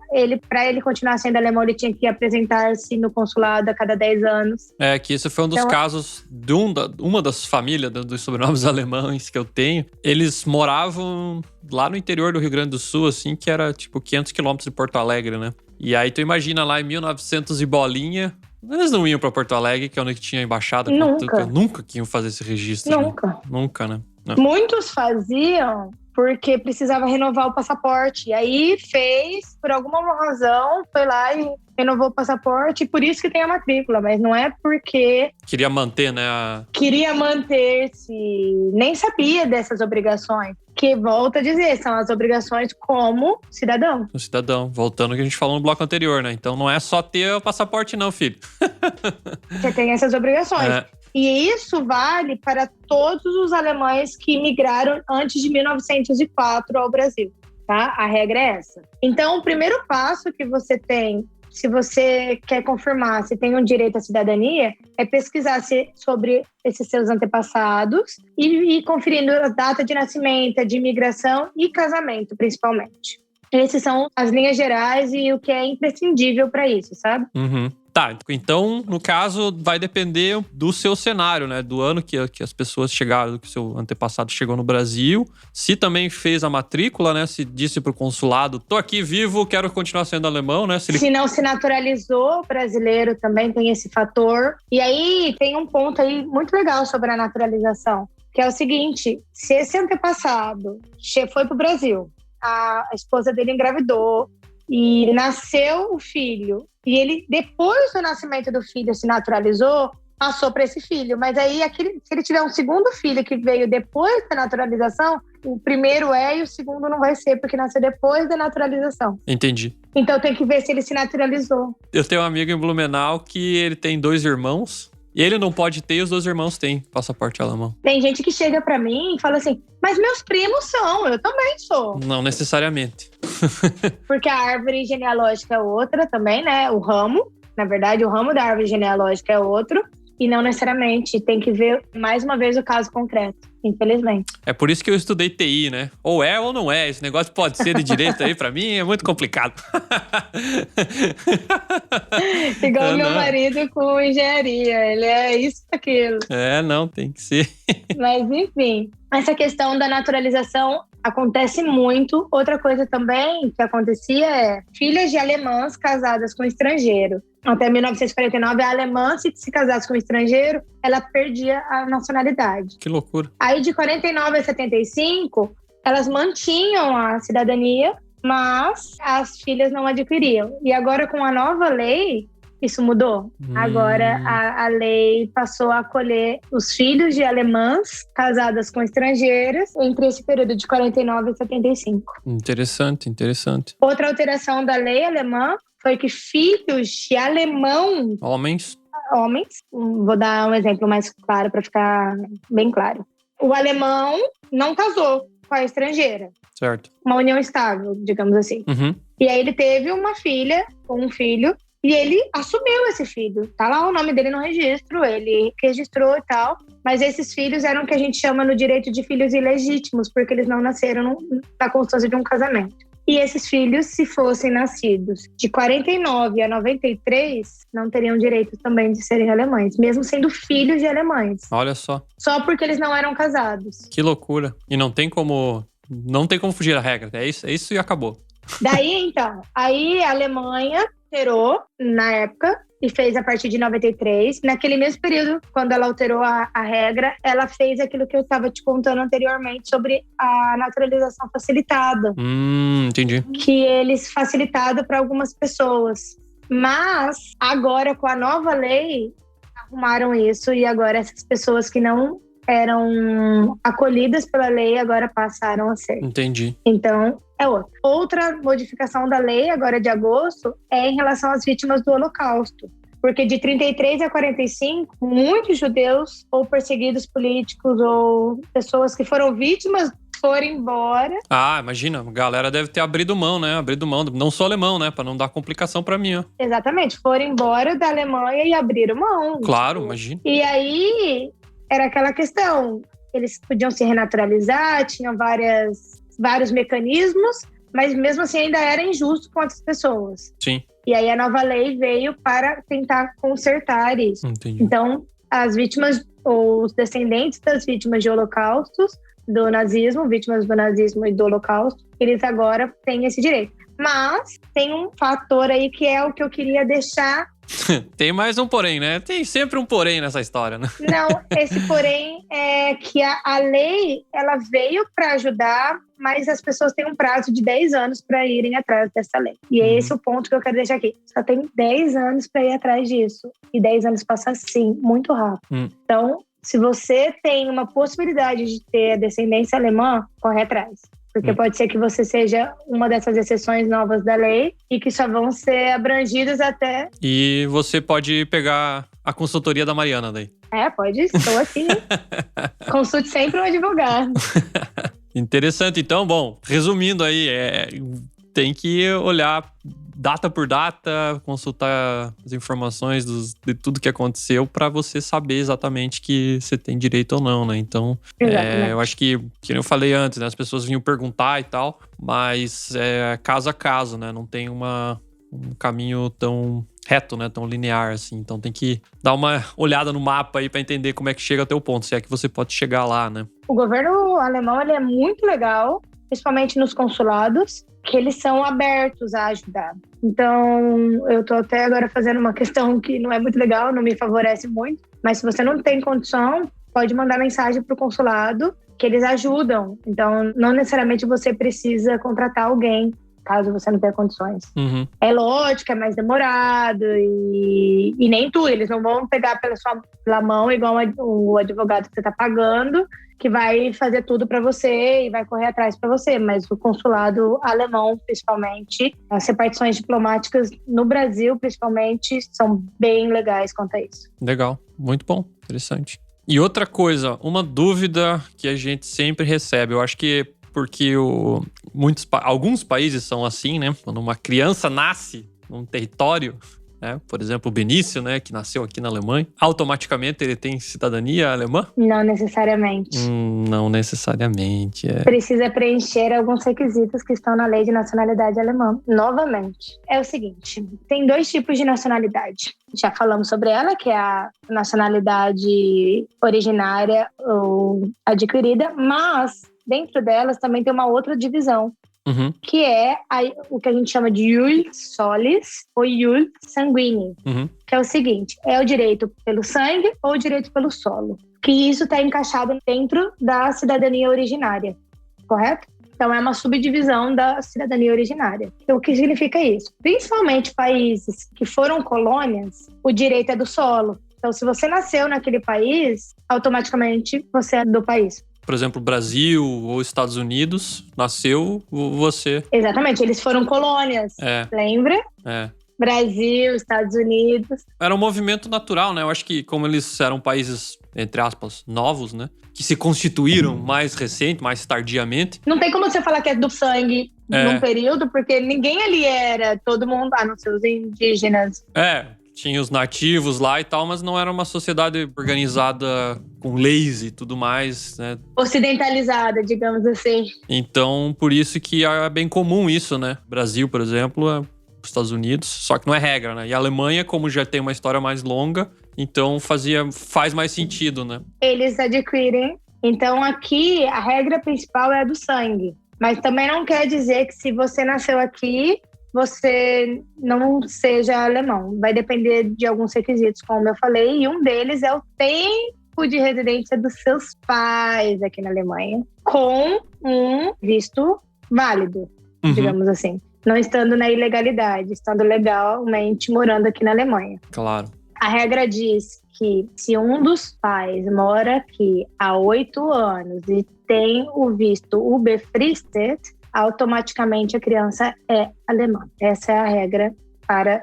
para ele continuar sendo alemão, ele tinha que apresentar-se no consulado a cada 10 anos. Que esse foi um dos casos de uma das famílias dos sobrenomes alemães que eu tenho. Eles moravam lá no interior do Rio Grande do Sul, assim, que era tipo 500 quilômetros de Porto Alegre, né? E aí tu imagina lá em 1900 e bolinha, eles não iam pra Porto Alegre, que é onde tinha embaixada. Nunca que iam fazer esse registro. Nunca. Né? Nunca, né? Não. Muitos faziam porque precisava renovar o passaporte. E aí por alguma razão, foi lá e renovou o passaporte. E por isso que tem a matrícula. Mas não é porque... Queria manter, né? Queria manter-se. Nem sabia dessas obrigações. Que, volto a dizer, são as obrigações como cidadão. O cidadão. Voltando ao que a gente falou no bloco anterior, né? Então não é só ter o passaporte não, filho. Você tem essas obrigações. E isso vale para todos os alemães que migraram antes de 1904 ao Brasil, tá? A regra é essa. Então, o primeiro passo que você tem, se você quer confirmar se tem um direito à cidadania, é pesquisar sobre esses seus antepassados e ir conferindo a data de nascimento, de imigração e casamento, principalmente. Essas são as linhas gerais e o que é imprescindível para isso, sabe? Uhum. Tá, então, no caso, vai depender do seu cenário, né? Do ano que as pessoas chegaram, que o seu antepassado chegou no Brasil. Se também fez a matrícula, né? Se disse pro consulado, tô aqui vivo, quero continuar sendo alemão, né? Se não se naturalizou brasileiro, também tem esse fator. E aí, tem um ponto aí muito legal sobre a naturalização, que é o seguinte, se esse antepassado foi pro Brasil, a esposa dele engravidou e nasceu o filho, e ele, depois do nascimento do filho, se naturalizou, passou para esse filho. Mas aí, se ele tiver um segundo filho que veio depois da naturalização, o primeiro e o segundo não vai ser, porque nasceu depois da naturalização. Entendi. Então tem que ver se ele se naturalizou. Eu tenho um amigo em Blumenau que ele tem 2 irmãos, e ele não pode ter, e os 2 irmãos têm passaporte alemão. Tem gente que chega pra mim e fala assim, mas meus primos são, eu também sou. Não necessariamente. Porque a árvore genealógica é outra também, né? O ramo, na verdade, o ramo da árvore genealógica é outro. E não necessariamente, tem que ver mais uma vez o caso concreto. infelizmente. É por isso que eu estudei TI, né? Ou é ou não é. Esse negócio pode ser de direito aí, pra mim, é muito complicado. Igual meu marido com engenharia, ele é isso e aquilo. Não, tem que ser. Mas, enfim, essa questão da naturalização acontece muito. Outra coisa também que acontecia é filhas de alemãs casadas com estrangeiro. Até 1949, a alemã, se casasse com um estrangeiro, ela perdia a nacionalidade. Que loucura. Aí, de 49 a 75, elas mantinham a cidadania, mas as filhas não adquiriam. E agora, com a nova lei, isso mudou. Agora, a lei passou a acolher os filhos de alemãs casadas com estrangeiras entre esse período de 49 a 75. Interessante. Outra alteração da lei alemã foi que filhos de homens, vou dar um exemplo mais claro para ficar bem claro. O alemão não casou com a estrangeira. Certo. Uma união estável, digamos assim. Uhum. E aí ele teve uma filha ou um filho e ele assumiu esse filho. Tá lá o nome dele no registro, ele registrou e tal. Mas esses filhos eram o que a gente chama no direito de filhos ilegítimos, porque eles não nasceram na constância de um casamento. E esses filhos, se fossem nascidos de 49 a 93, não teriam direito também de serem alemães, mesmo sendo filhos de alemães. Olha só. Só porque eles não eram casados. Que loucura. E não tem como fugir da regra. É isso e acabou. Daí, então, aí a Alemanha alterou na época e fez a partir de 93. Naquele mesmo período, quando ela alterou a regra, ela fez aquilo que eu estava te contando anteriormente sobre a naturalização facilitada. Entendi. Que eles facilitaram para algumas pessoas. Mas, agora, com a nova lei, arrumaram isso e agora essas pessoas que não eram acolhidas pela lei agora passaram a ser. Entendi. Então, é outra. Outra modificação da lei, agora de agosto, é em relação às vítimas do Holocausto. Porque de 33 a 45, muitos judeus ou perseguidos políticos ou pessoas que foram vítimas foram embora. Ah, imagina, a galera deve ter abrido mão, né? Não sou alemão, né? Pra não dar complicação pra mim, ó. Exatamente, foram embora da Alemanha e abriram mão. Claro, imagina. E aí, era aquela questão, eles podiam se renaturalizar, tinham vários mecanismos, mas mesmo assim ainda era injusto com outras pessoas. Sim. E aí a nova lei veio para tentar consertar isso. Entendi. Então, as vítimas, ou os descendentes das vítimas de holocaustos, do nazismo, vítimas do nazismo e do holocausto, eles agora têm esse direito. Mas tem um fator aí que é o que eu queria deixar. Tem mais um porém, né? Tem sempre um porém nessa história, né? Não, esse porém é que a lei, ela veio para ajudar, mas as pessoas têm um prazo de 10 anos para irem atrás dessa lei. E é esse o ponto que eu quero deixar aqui. Só tem 10 anos para ir atrás disso. E 10 anos passam assim, muito rápido. Então, se você tem uma possibilidade de ter a descendência alemã, corre atrás. Porque pode ser que você seja uma dessas exceções novas da lei e que só vão ser abrangidas até... E você pode pegar a consultoria da Mariana daí. Pode, estou aqui. Consulte sempre um advogado. Interessante. Então, bom, resumindo aí, tem que olhar data por data, consultar as informações de tudo que aconteceu para você saber exatamente que você tem direito ou não, né? Então, eu acho que eu falei antes, né? As pessoas vinham perguntar e tal, mas é caso a caso, né? Não tem um caminho tão reto, né? Tão linear, assim. Então tem que dar uma olhada no mapa aí para entender como é que chega até o ponto, se é que você pode chegar lá, né? O governo alemão, ele é muito legal, principalmente nos consulados, que eles são abertos a ajudar. Então, eu tô até agora fazendo uma questão que não é muito legal, não me favorece muito, mas se você não tem condição, pode mandar mensagem pro consulado, que eles ajudam. Então, não necessariamente você precisa contratar alguém, caso você não tenha condições. É lógico, é mais demorado e nem tudo. Eles não vão pegar pela mão igual o advogado que você tá pagando, que vai fazer tudo para você e vai correr atrás para você. Mas o consulado alemão, principalmente, as repartições diplomáticas no Brasil, principalmente, são bem legais quanto a isso. Legal, muito bom, interessante. E outra coisa, uma dúvida que a gente sempre recebe, eu acho que porque alguns países são assim, né? Quando uma criança nasce num território, né? Por exemplo, o Benício, né, que nasceu aqui na Alemanha, automaticamente ele tem cidadania alemã? Não necessariamente. Não necessariamente, Precisa preencher alguns requisitos que estão na lei de nacionalidade alemã. Novamente, é o seguinte, tem 2 tipos de nacionalidade. Já falamos sobre ela, que é a nacionalidade originária ou adquirida, mas dentro delas também tem uma outra divisão, que é o que a gente chama de ius solis ou ius sanguíneo, que é o seguinte, é o direito pelo sangue ou o direito pelo solo, que isso está encaixado dentro da cidadania originária, correto? Então, é uma subdivisão da cidadania originária. O que significa isso? Principalmente países que foram colônias, o direito é do solo. Então, se você nasceu naquele país, automaticamente você é do país. Por exemplo, Brasil ou Estados Unidos, nasceu você. Exatamente, eles foram colônias, lembra? Brasil, Estados Unidos. Era um movimento natural, né? Eu acho que como eles eram países, entre aspas, novos, né? Que se constituíram mais recente, mais tardiamente. Não tem como você falar que é do sangue num período, porque ninguém ali era, todo mundo, a não ser os indígenas. Tinha os nativos lá e tal, mas não era uma sociedade organizada com leis e tudo mais, né? Ocidentalizada, digamos assim. Então, por isso que é bem comum isso, né? Brasil, por exemplo, é os Estados Unidos, só que não é regra, né? E a Alemanha, como já tem uma história mais longa, então faz mais sentido, né? Eles adquirem. Então, aqui, a regra principal é a do sangue. Mas também não quer dizer que se você nasceu aqui, você não seja alemão. Vai depender de alguns requisitos, como eu falei, e um deles é o tempo de residência dos seus pais aqui na Alemanha, com um visto válido, digamos assim. Não estando na ilegalidade, estando legalmente morando aqui na Alemanha. Claro. A regra diz que se um dos pais mora aqui há 8 anos e tem o visto Unbefristet, automaticamente a criança é alemã. Essa é a regra para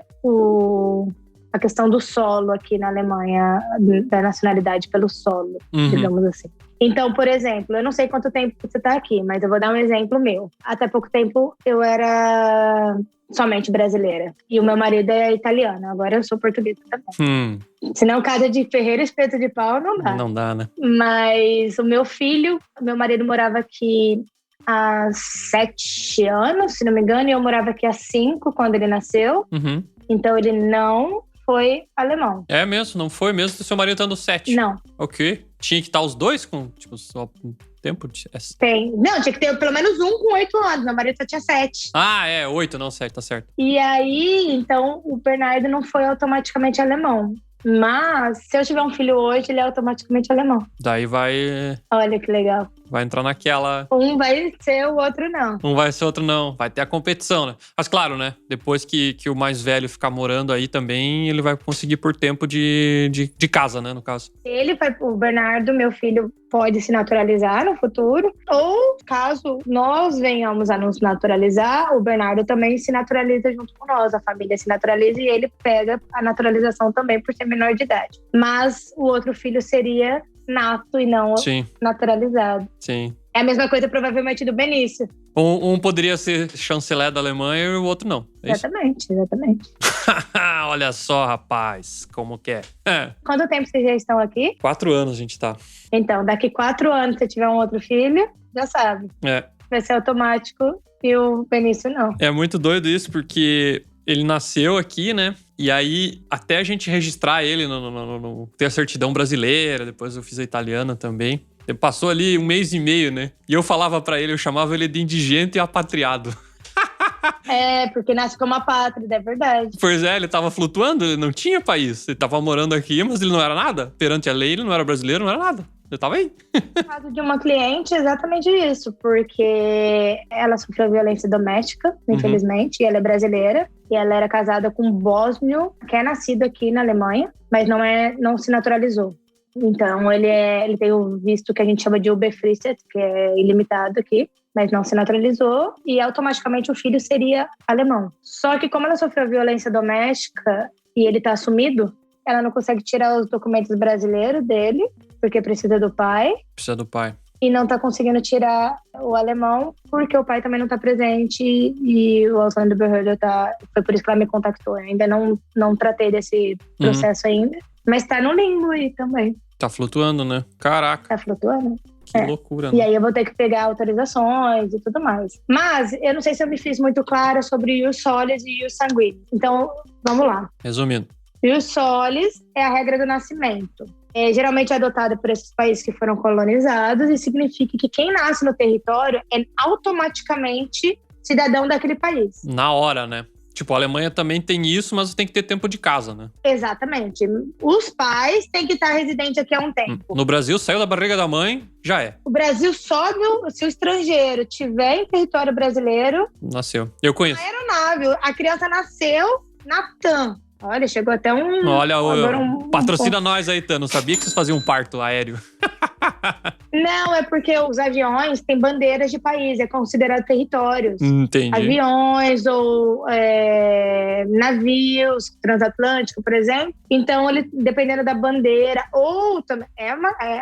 a questão do solo aqui na Alemanha, da nacionalidade pelo solo, digamos assim. Então, por exemplo, eu não sei quanto tempo você está aqui, mas eu vou dar um exemplo meu. Até pouco tempo eu era somente brasileira e o meu marido é italiano, agora eu sou portuguesa também. Se não casa de ferreiro, espeto de pau, não dá. Não dá, né? Mas o meu marido morava aqui há 7 anos, se não me engano, e eu morava aqui há 5 quando ele nasceu. Então ele não foi alemão. É mesmo? Não foi mesmo? Seu marido tá no 7? Não. Ok. Tinha que estar os dois com, tipo, só tempo? Tem. Não, tinha que ter pelo menos um com 8 anos. Meu marido só tinha 7. 8, não 7, tá certo. E aí, então, o Bernardo não foi automaticamente alemão. Mas, se eu tiver um filho hoje, ele é automaticamente alemão. Daí vai... Olha que legal. Vai entrar naquela... Um vai ser, o outro não. Um vai ser, outro não. Vai ter a competição, né? Mas claro, né? Depois que o mais velho ficar morando aí também, ele vai conseguir por tempo de casa, né? No caso. O Bernardo, meu filho, pode se naturalizar no futuro. Ou, caso nós venhamos a nos naturalizar, o Bernardo também se naturaliza junto com nós. A família se naturaliza e ele pega a naturalização também por ser menor de idade. Mas o outro filho seria nato e não naturalizado. Sim. É a mesma coisa provavelmente do Benício. Um poderia ser chanceler da Alemanha e o outro não. É exatamente. Olha só, rapaz, como que é. Quanto tempo vocês já estão aqui? 4 anos a gente tá. Então, daqui 4 anos, se tiver um outro filho, já sabe. Vai ser automático e o Benício não. É muito doido isso, porque ele nasceu aqui, né? E aí, até a gente registrar ele ter a certidão brasileira, depois eu fiz a italiana também. Ele passou ali 1 mês e meio, né? E eu falava pra ele, eu chamava ele de indigente e apatriado. Porque nasce como apátrida, é verdade. Pois é, ele tava flutuando, ele não tinha país. Ele tava morando aqui, mas ele não era nada. Perante a lei, ele não era brasileiro, não era nada. Ele tava aí. No caso de uma cliente, exatamente isso. Porque ela sofreu violência doméstica, infelizmente, e ela é brasileira. E ela era casada com um bósnio, que é nascido aqui na Alemanha, mas não se naturalizou. Então, ele tem o visto que a gente chama de Unbefristet, que é ilimitado aqui, mas não se naturalizou, e automaticamente o filho seria alemão. Só que como ela sofreu violência doméstica e ele está assumido, ela não consegue tirar os documentos brasileiros dele, porque precisa do pai. Precisa do pai. e não tá conseguindo tirar o alemão, porque o pai também não tá presente e o Ausländerbehörde foi por isso que ela me contactou. Eu ainda não tratei desse processo ainda, mas tá no limbo aí também. Tá flutuando, né? Caraca. Tá flutuando. Que loucura, né? E aí eu vou ter que pegar autorizações e tudo mais. Mas eu não sei se eu me fiz muito clara sobre ius solis e ius sanguinis. Então, vamos lá. Resumindo. Ius solis é a regra do nascimento. Geralmente é adotada por esses países que foram colonizados e significa que quem nasce no território é automaticamente cidadão daquele país. Na hora, né? Tipo, a Alemanha também tem isso, mas tem que ter tempo de casa, né? Exatamente. Os pais têm que estar residentes aqui há um tempo. No Brasil, saiu da barriga da mãe, já é. O Brasil se o estrangeiro tiver em território brasileiro... Nasceu. Eu conheço. Na aeronave. A criança nasceu na TAM. Olha, chegou até um... Olha, patrocina nós aí, Tan. Não sabia que vocês faziam um parto aéreo. Não, é porque os aviões têm bandeiras de país, é considerado territórios. Entendi. Aviões ou navios transatlânticos, por exemplo. Então, ele, dependendo da bandeira, ou também é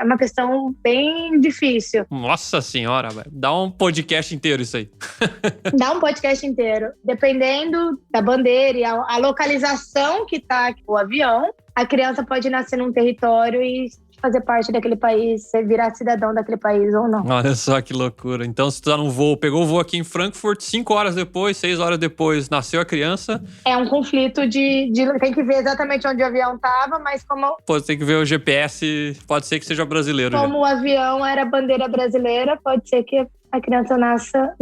uma questão bem difícil. Nossa senhora, velho. Dá um podcast inteiro isso aí. Dá um podcast inteiro. Dependendo da bandeira e a localização que tá o avião, a criança pode nascer num território e fazer parte daquele país, virar cidadão daquele país ou não. Olha só que loucura. Então, se tu tá num voo, pegou o voo aqui em Frankfurt, 5 horas depois, 6 horas depois, nasceu a criança. É um conflito de tem que ver exatamente onde o avião tava, mas como... Pode ter que ver o GPS, pode ser que seja brasileiro. Como o avião era bandeira brasileira, pode ser que a criança nasça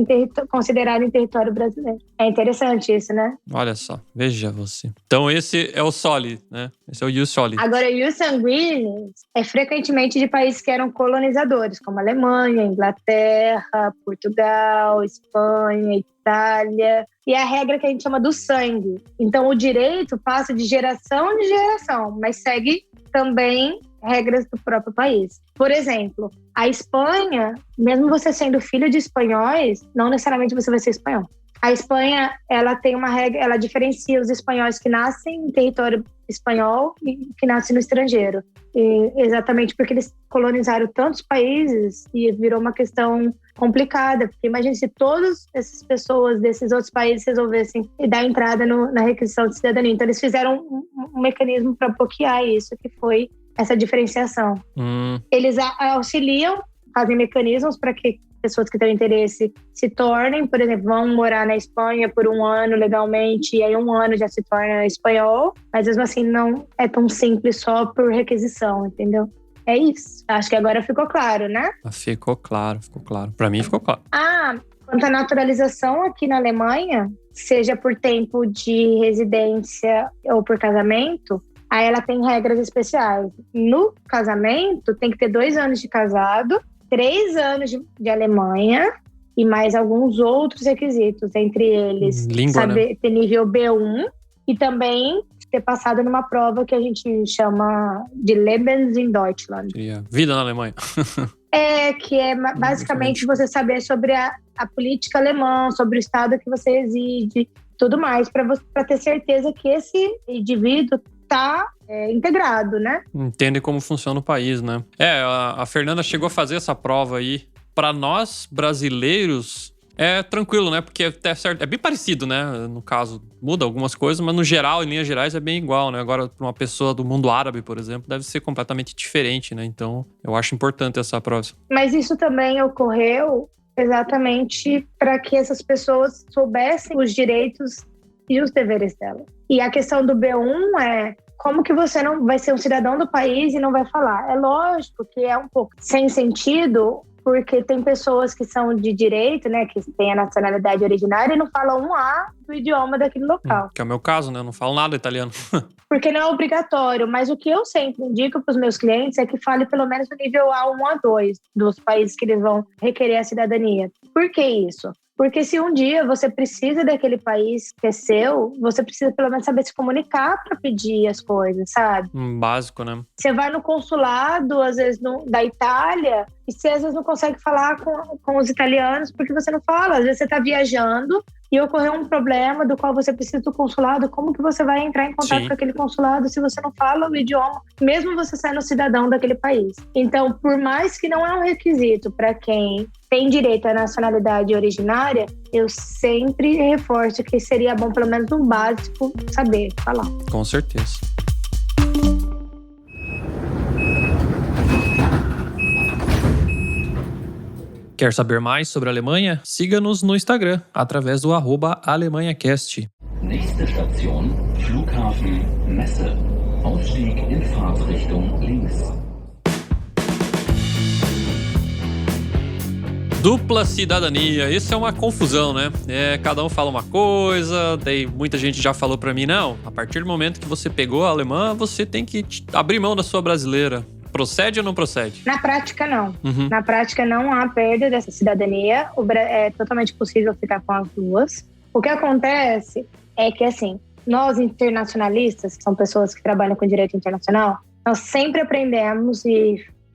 considerada em território brasileiro. É interessante isso, né? Olha só, veja você. Então esse é o soli, né? Esse é o ius soli. Agora, o ius sanguinis é frequentemente de países que eram colonizadores, como Alemanha, Inglaterra, Portugal, Espanha, Itália. E é a regra que a gente chama do sangue. Então, o direito passa de geração em geração, mas segue também regras do próprio país. Por exemplo, a Espanha, mesmo você sendo filho de espanhóis, não necessariamente você vai ser espanhol. A Espanha, ela tem uma regra, ela diferencia os espanhóis que nascem em território espanhol e que nascem no estrangeiro. E exatamente porque eles colonizaram tantos países e virou uma questão complicada. Porque imagine se todas essas pessoas desses outros países resolvessem dar entrada na requisição de cidadania. Então, eles fizeram um mecanismo para bloquear isso, que foi essa diferenciação. Eles auxiliam, fazem mecanismos para que pessoas que têm interesse se tornem, por exemplo, vão morar na Espanha por um ano legalmente e aí um ano já se torna espanhol, mas mesmo assim não é tão simples só por requisição, entendeu? É isso. Acho que agora ficou claro, né? Ficou claro. Pra mim ficou claro. Quanto à naturalização aqui na Alemanha, seja por tempo de residência ou por casamento, aí ela tem regras especiais. No casamento, tem que ter 2 anos de casado, 3 anos de Alemanha e mais alguns outros requisitos, entre eles língua, né? Ter nível B1 e também ter passado numa prova que a gente chama de Lebens in Deutschland. Vida na Alemanha. Que é basicamente você saber sobre a política alemã, sobre o estado que você reside, tudo mais, para ter certeza que esse indivíduo está integrado, né? Entende como funciona o país, né? A Fernanda chegou a fazer essa prova aí. Para nós, brasileiros, é tranquilo, né? Porque é bem parecido, né? No caso, muda algumas coisas, mas no geral, em linhas gerais, é bem igual, né? Agora, para uma pessoa do mundo árabe, por exemplo, deve ser completamente diferente, né? Então, eu acho importante essa prova. Mas isso também ocorreu exatamente para que essas pessoas soubessem os direitos e os deveres dela. E a questão do B1 é como que você não vai ser um cidadão do país e não vai falar? É lógico que é um pouco sem sentido, porque tem pessoas que são de direito, né, que têm a nacionalidade originária e não falam um A do idioma daquele local. Que é o meu caso, né? Eu não falo nada italiano. Porque não é obrigatório, mas o que eu sempre indico para os meus clientes é que fale pelo menos no nível A1 a 2 dos países que eles vão requerer a cidadania. Por que isso? Porque se um dia você precisa daquele país que é seu, você precisa pelo menos saber se comunicar para pedir as coisas, sabe? Básico, né? Você vai no consulado, às vezes, da Itália, e você às vezes não consegue falar com os italianos porque você não fala. Às vezes você está viajando e ocorreu um problema do qual você precisa do consulado. Como que você vai entrar em contato com aquele consulado se você não fala o idioma, mesmo você sendo cidadão daquele país? Então, por mais que não é um requisito para quem tem direito à nacionalidade originária, eu sempre reforço que seria bom, pelo menos no básico, saber falar. Com certeza. Quer saber mais sobre a Alemanha? Siga-nos no Instagram, através do @AlemanhaCast. Nächste Station, Flughafen Messe. Ausstieg in Fahrtrichtung links. Dupla cidadania, isso é uma confusão, né? Cada um fala uma coisa, daí muita gente já falou pra mim, não, a partir do momento que você pegou a alemã, você tem que abrir mão da sua brasileira. Procede ou não procede? Na prática, não. Na prática, não há perda dessa cidadania. É totalmente possível ficar com as duas. O que acontece é que, assim, nós internacionalistas, que são pessoas que trabalham com direito internacional, nós sempre aprendemos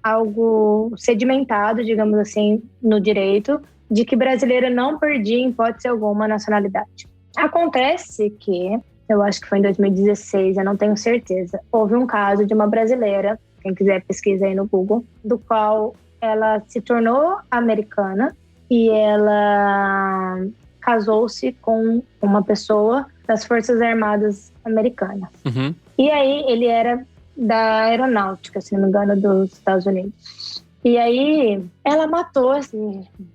algo sedimentado, digamos assim, no direito, de que brasileiro não perdia, em hipótese alguma, a nacionalidade. Acontece que, eu acho que foi em 2016, eu não tenho certeza, houve um caso de uma brasileira, quem quiser pesquisa aí no Google, do qual ela se tornou americana e ela casou-se com uma pessoa das Forças Armadas Americanas. E aí ele era da aeronáutica, se não me engano, dos Estados Unidos. E aí ela matou esse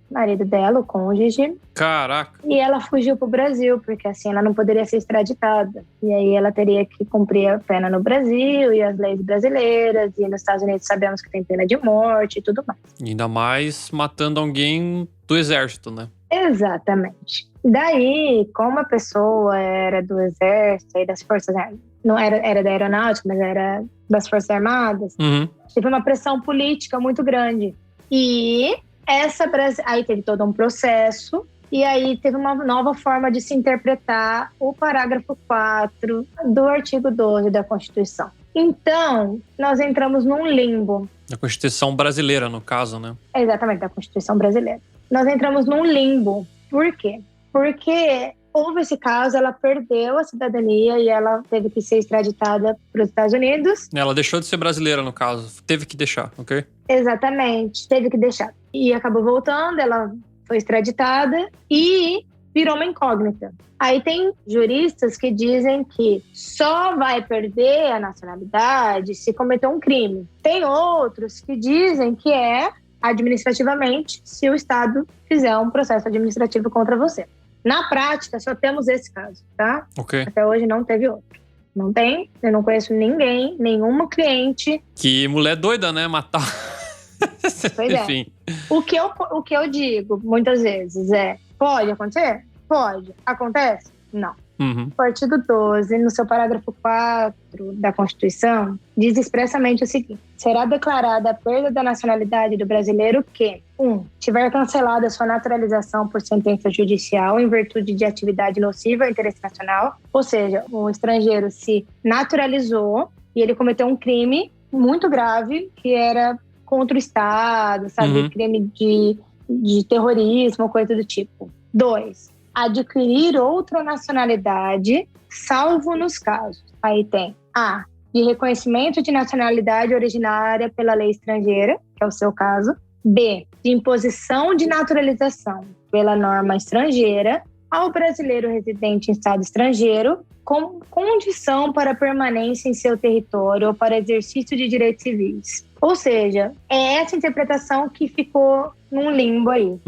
marido dela, o cônjuge. Caraca! E ela fugiu pro Brasil, porque assim ela não poderia ser extraditada. E aí ela teria que cumprir a pena no Brasil e as leis brasileiras. E nos Estados Unidos sabemos que tem pena de morte e tudo mais. Ainda mais matando alguém do exército, né? Exatamente. Daí, como a pessoa era do exército e das forças armadas, não era da aeronáutica, mas era das Forças Armadas, teve uma pressão política muito grande. E aí teve todo um processo, e aí teve uma nova forma de se interpretar o parágrafo 4 do artigo 12 da Constituição. Então, nós entramos num limbo. Da Constituição brasileira, no caso, né? Exatamente, da Constituição brasileira. Nós entramos num limbo. Por quê? Porque houve esse caso, ela perdeu a cidadania e ela teve que ser extraditada para os Estados Unidos. Ela deixou de ser brasileira, no caso. Teve que deixar, ok? Exatamente, teve que deixar. E acabou voltando, ela foi extraditada e virou uma incógnita. Aí tem juristas que dizem que só vai perder a nacionalidade se cometer um crime. Tem outros que dizem que é administrativamente se o Estado fizer um processo administrativo contra você. Na prática, só temos esse caso, tá? Ok. Até hoje não teve outro. Não tem, eu não conheço ninguém, nenhuma cliente. Que mulher doida, né? Matar. Pois é. Enfim. O que eu digo, muitas vezes, pode acontecer? Pode. Acontece? Não. O artigo 12, no seu parágrafo 4 da Constituição, diz expressamente o seguinte: será declarada a perda da nacionalidade do brasileiro que 1. Tiver cancelada a sua naturalização por sentença judicial em virtude de atividade nociva ao interesse nacional, ou seja, o estrangeiro se naturalizou e ele cometeu um crime muito grave que era contra o Estado, sabe? Crime de terrorismo, coisa do tipo. 2. Adquirir outra nacionalidade, salvo nos casos. Aí tem A, de reconhecimento de nacionalidade originária pela lei estrangeira, que é o seu caso. B, de imposição de naturalização pela norma estrangeira ao brasileiro residente em estado estrangeiro, com condição para permanência em seu território ou para exercício de direitos civis. Ou seja, é essa interpretação que ficou num limbo aí.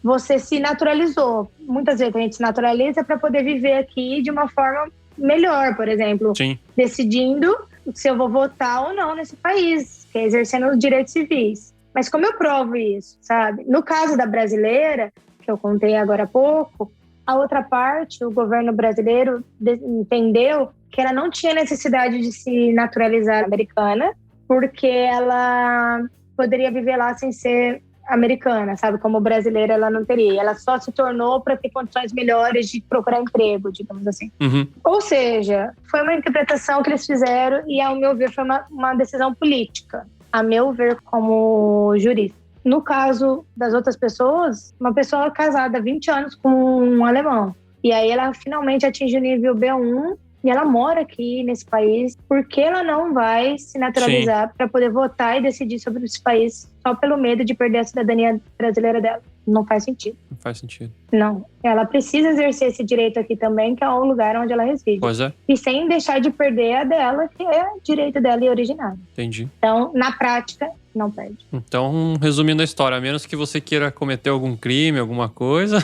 Você se naturalizou. Muitas vezes a gente se naturaliza para poder viver aqui de uma forma melhor, por exemplo. Sim. Decidindo se eu vou votar ou não nesse país, que é exercendo os direitos civis. Mas como eu provo isso, sabe? No caso da brasileira, que eu contei agora há pouco, a outra parte, o governo brasileiro entendeu que ela não tinha necessidade de se naturalizar americana, porque ela poderia viver lá sem ser americana, sabe? Como brasileira ela não teria. Ela só se tornou para ter condições melhores de procurar emprego, digamos assim. Uhum. Ou seja, foi uma interpretação que eles fizeram e, ao meu ver, foi uma decisão política. A meu ver, como jurista. No caso das outras pessoas, uma pessoa casada há 20 anos com um alemão. E aí ela finalmente atinge o nível B1 e ela mora aqui nesse país. Por que ela não vai se naturalizar para poder votar e decidir sobre esse país só pelo medo de perder a cidadania brasileira dela? Não faz sentido. Não faz sentido. Não. Ela precisa exercer esse direito aqui também, que é o lugar onde ela reside. Pois é. E sem deixar de perder a dela, que é direito dela e originário. Entendi. Então, na prática, não perde. Então, resumindo a história, a menos que você queira cometer algum crime, alguma coisa,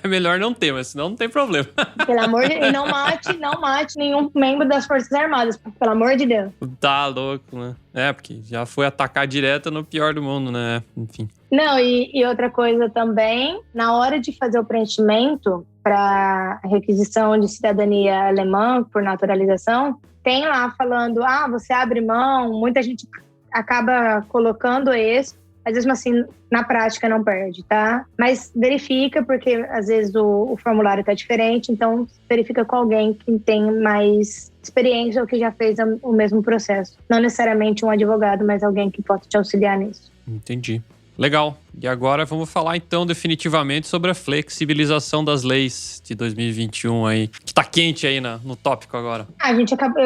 é melhor não ter, mas senão não tem problema. Pelo amor de Deus, não mate nenhum membro das Forças Armadas, pelo amor de Deus. Tá louco, né? Porque já foi atacar direto no pior do mundo, né? Enfim. Não, e outra coisa também, na hora de fazer o preenchimento para requisição de cidadania alemã por naturalização, tem lá falando, você abre mão, muita gente acaba colocando esse, mas mesmo assim, na prática não perde, tá? Mas verifica, porque às vezes o formulário tá diferente, então verifica com alguém que tem mais experiência ou que já fez o mesmo processo. Não necessariamente um advogado, mas alguém que possa te auxiliar nisso. Entendi. Legal. E agora vamos falar então definitivamente sobre a flexibilização das leis de 2021 aí, que tá quente aí no tópico agora.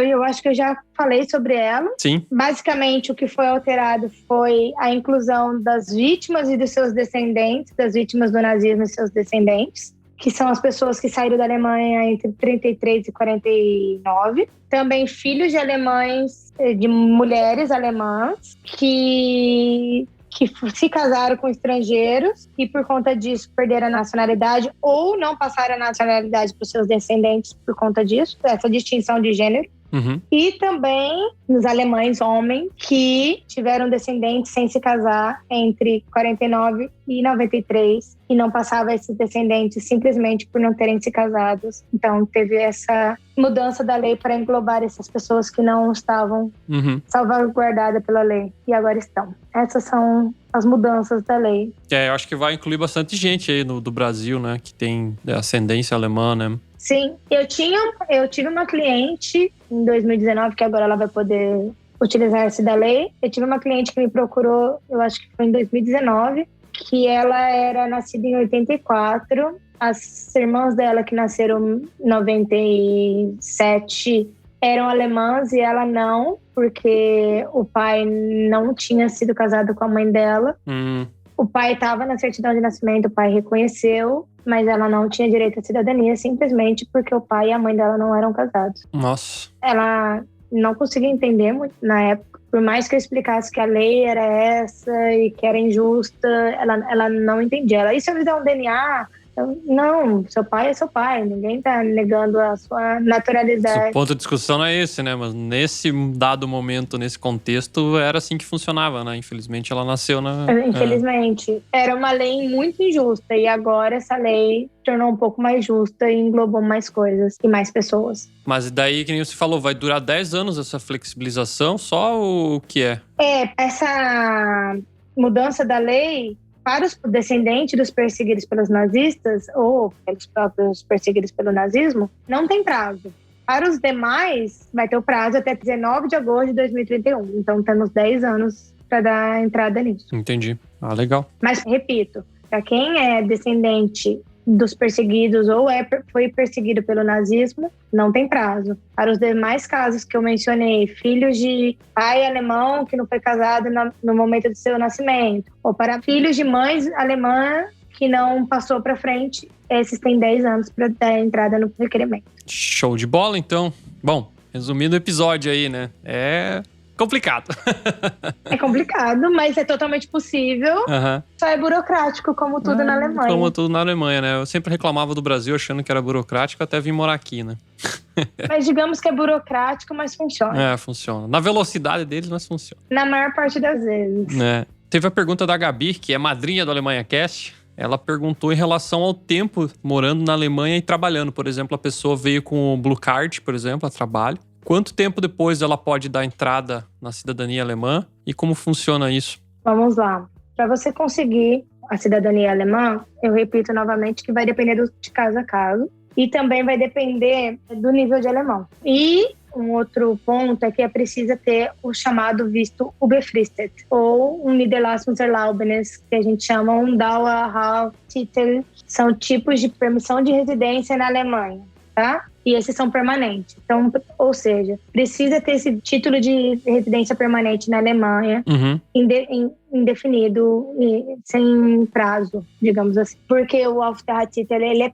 Eu acho que eu já falei sobre ela. Sim. Basicamente, o que foi alterado foi a inclusão das vítimas e dos seus descendentes, das vítimas do nazismo e seus descendentes, que são as pessoas que saíram da Alemanha entre 33 e 49. Também filhos de alemães, de mulheres alemãs, que se casaram com estrangeiros e por conta disso perderam a nacionalidade ou não passaram a nacionalidade para os seus descendentes por conta disso, essa distinção de gênero. Uhum. E também os alemães homens que tiveram descendentes sem se casar entre 49 e 93 e não passavam esses descendentes simplesmente por não terem se casados. Então teve essa mudança da lei para englobar essas pessoas que não estavam salvaguardadas pela lei e agora estão. Essas são as mudanças da lei. Eu acho que vai incluir bastante gente aí do Brasil, né, que tem ascendência alemã, né? Sim, eu tive uma cliente em 2019, que agora ela vai poder utilizar-se da lei. Eu tive uma cliente que me procurou, eu acho que foi em 2019, que ela era nascida em 84. As irmãs dela, que nasceram em 97, eram alemãs e ela não, porque o pai não tinha sido casado com a mãe dela. O pai estava na certidão de nascimento, o pai reconheceu, mas ela não tinha direito à cidadania simplesmente porque o pai e a mãe dela não eram casados. Nossa. Ela não conseguia entender muito na época. Por mais que eu explicasse que a lei era essa e que era injusta, ela não entendia. E se eu fizer um DNA? Não, seu pai é seu pai, ninguém tá negando a sua naturalidade. O ponto de discussão não é esse, né? Mas nesse dado momento, nesse contexto, era assim que funcionava, né? Infelizmente, ela nasceu na... Infelizmente. Era uma lei muito injusta e agora essa lei tornou um pouco mais justa e englobou mais coisas e mais pessoas. Mas daí, que nem você falou, vai durar 10 anos essa flexibilização? Só o que é? Essa mudança da lei... Para os descendentes dos perseguidos pelos nazistas ou pelos próprios perseguidos pelo nazismo, não tem prazo. Para os demais, vai ter o prazo até 19 de agosto de 2031. Então, temos 10 anos para dar entrada nisso. Entendi. Legal. Mas, repito, para quem é descendente dos perseguidos ou foi perseguido pelo nazismo, não tem prazo. Para os demais casos que eu mencionei, filhos de pai alemão que não foi casado no momento do seu nascimento, ou para filhos de mães alemã que não passou para frente, esses têm 10 anos para dar entrada no requerimento. Show de bola, então. Bom, resumindo o episódio aí, né? É complicado. É complicado, mas é totalmente possível. Só é burocrático, como tudo na Alemanha. Como tudo na Alemanha, né? Eu sempre reclamava do Brasil achando que era burocrático até vir morar aqui, né? Mas digamos que é burocrático, mas funciona. Funciona. Na velocidade deles, mas funciona. Na maior parte das vezes. Teve a pergunta da Gabi, que é madrinha do Alemanha Cast. Ela perguntou em relação ao tempo morando na Alemanha e trabalhando. Por exemplo, a pessoa veio com o Blue Card, por exemplo, a trabalho. Quanto tempo depois ela pode dar entrada na cidadania alemã e como funciona isso? Vamos lá. para você conseguir a cidadania alemã, eu repito novamente que vai depender de caso a caso e também vai depender do nível de alemão. E um outro ponto é que é preciso ter o chamado visto unbefristet, ou um Niederlassungserlaubnis, que a gente chama um Dauerhafttitel, são tipos de permissão de residência na Alemanha, tá? E esses são permanentes. Então, ou seja, precisa ter esse título de residência permanente na Alemanha, indefinido e sem prazo, digamos assim. Porque o Aufenthaltstitel, ele é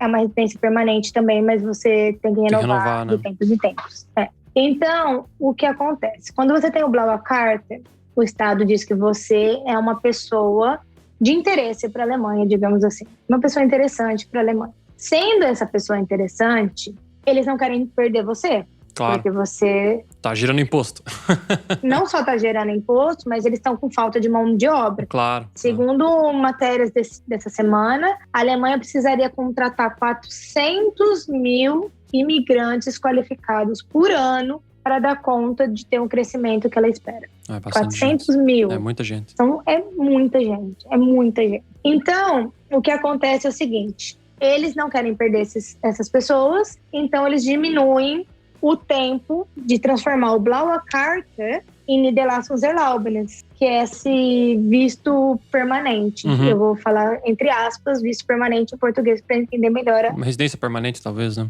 uma residência permanente também, mas você tem que renovar, né? De tempos em tempos. Então, o que acontece? Quando você tem o Blaue Karte, o Estado diz que você é uma pessoa de interesse para a Alemanha, digamos assim. Uma pessoa interessante para a Alemanha. Sendo essa pessoa interessante, eles não querem perder você. Claro. Porque você... Tá gerando imposto. Não só tá gerando imposto, mas eles estão com falta de mão de obra. Claro. Segundo matérias dessa semana, a Alemanha precisaria contratar 400 mil imigrantes qualificados por ano para dar conta de ter um crescimento que ela espera. 400 mil. É muita gente. Então, é muita gente. É muita gente. Então, o que acontece é o seguinte... Eles não querem perder essas pessoas, então eles diminuem o tempo de transformar o Blaue Karte em Niederlassungserlaubnis, que é esse visto permanente. Eu vou falar entre aspas, visto permanente em português para entender melhor. Uma residência permanente, talvez, né?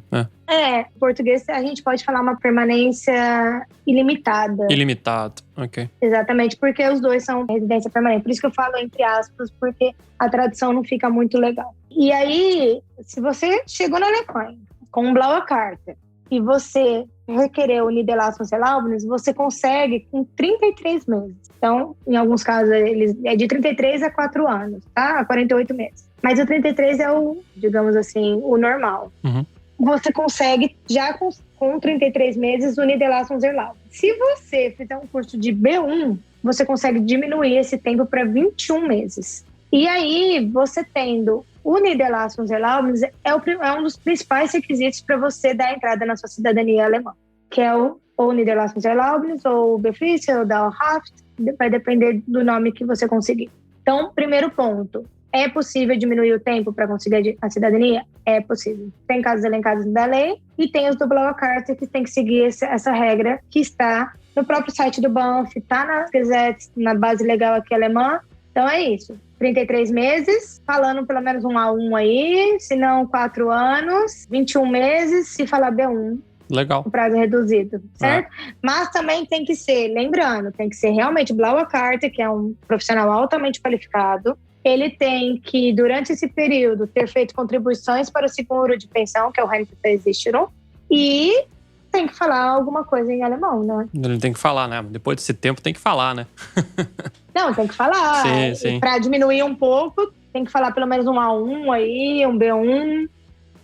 Em português a gente pode falar uma permanência ilimitada. Ilimitado, ok. Exatamente, porque os dois são residência permanente. Por isso que eu falo entre aspas, porque a tradução não fica muito legal. E aí, se você chegou na Alemanha com um Blaue Karte e você requereu o Niederlassungserlaubnis, você consegue com 33 meses. Então, em alguns casos, é de 33 a 4 anos, tá? A 48 meses. Mas o 33 é digamos assim, o normal. Você consegue, já com 33 meses, o Niederlassungserlaubnis. Se você fizer um curso de B1, você consegue diminuir esse tempo para 21 meses. E aí, você tendo o Niederlassungserlaubnis é um dos principais requisitos para você dar entrada na sua cidadania alemã, que é o Niederlassungserlaubnis, ou o Befristet, ou Dauerhaft, vai depender do nome que você conseguir. Então, primeiro ponto, é possível diminuir o tempo para conseguir a cidadania? É possível. Tem casos elencados da lei e tem os do Blaue Karte que tem que seguir essa regra que está no próprio site do BANF, está na Gesetz, na base legal aqui alemã. Então é isso. 33 meses, falando pelo menos um A1 aí, se não 4 anos, 21 meses, se falar B1. Legal. O prazo reduzido, certo? Mas também tem que ser, lembrando, tem que ser realmente Blaue Karte, que é um profissional altamente qualificado. Ele tem que, durante esse período, ter feito contribuições para o seguro de pensão, que é o Rentenversicherung, e tem que falar alguma coisa em alemão, né? Ele tem que falar, né? Depois desse tempo tem que falar, né? Não, tem que falar. Sim. Para diminuir um pouco, tem que falar pelo menos um A1 aí, um B1.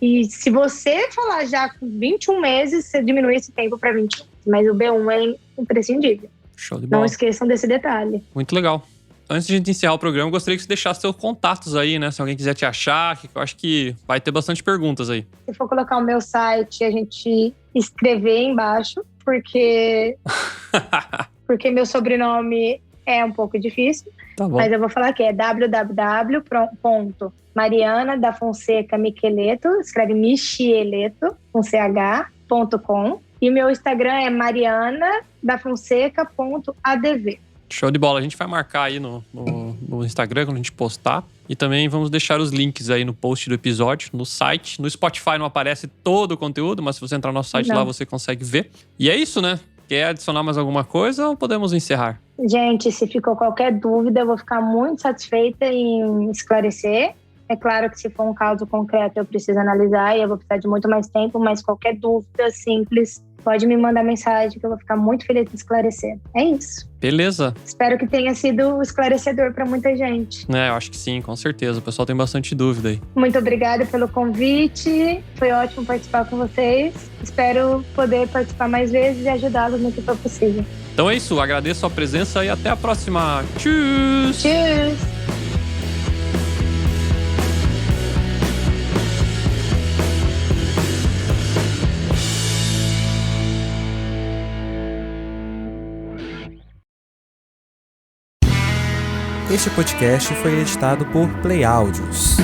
E se você falar já com 21 meses, você diminui esse tempo para 21. Mas o B1 é imprescindível. Show de bola. Não esqueçam desse detalhe. Muito legal. Antes de a gente encerrar o programa, eu gostaria que você deixasse seus contatos aí, né? Se alguém quiser te achar, que eu acho que vai ter bastante perguntas aí. Se for colocar o meu site, a gente escrever embaixo, porque meu sobrenome é um pouco difícil. Tá bom. Mas eu vou falar que é www.marianadafonseca.com, escreve Michieleto, com ch.com. E o meu Instagram é marianadafonseca.adv. Show de bola. A gente vai marcar aí no Instagram quando a gente postar. E também vamos deixar os links aí no post do episódio, no site. No Spotify não aparece todo o conteúdo, mas se você entrar no nosso site lá, você consegue ver. E é isso, né? Quer adicionar mais alguma coisa ou podemos encerrar? Gente, se ficou qualquer dúvida, eu vou ficar muito satisfeita em esclarecer. É claro que se for um caso concreto, eu preciso analisar e eu vou precisar de muito mais tempo, mas qualquer dúvida simples, pode me mandar mensagem que eu vou ficar muito feliz de esclarecer. É isso. Beleza. Espero que tenha sido esclarecedor para muita gente. Eu acho que sim, com certeza. O pessoal tem bastante dúvida aí. Muito obrigada pelo convite. Foi ótimo participar com vocês. Espero poder participar mais vezes e ajudá-los no que for possível. Então é isso. Agradeço a presença e até a próxima. Tchau! Tchau! Este podcast foi editado por Play Áudios.